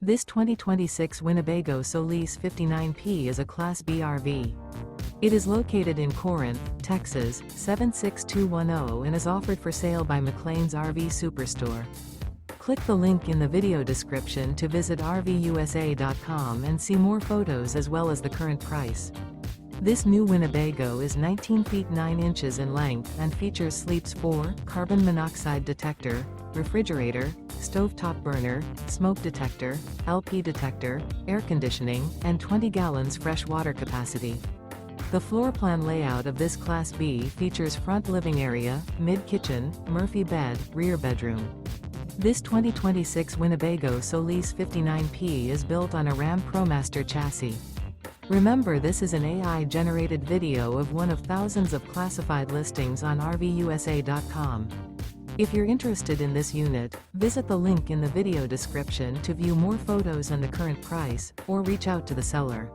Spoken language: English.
This 2026 Winnebago Solis 59P is a Class B RV. It is located in Corinth, Texas, 76210 and is offered for sale by McClain's RV Superstore. Click the link in the video description to visit RVUSA.com and see more photos as well as the current price. This new Winnebago is 19 feet 9 inches in length and features Sleep's 4, carbon monoxide detector, refrigerator, stovetop burner, smoke detector, LP detector, air conditioning, and 20 gallons fresh water capacity. The floor plan layout of this Class B features front living area, mid-kitchen, Murphy bed, rear bedroom. This 2026 Winnebago Solis 59P is built on a Ram ProMaster chassis. Remember, this is an AI-generated video of one of thousands of classified listings on RVUSA.com. If you're interested in this unit, visit the link in the video description to view more photos and the current price, or reach out to the seller.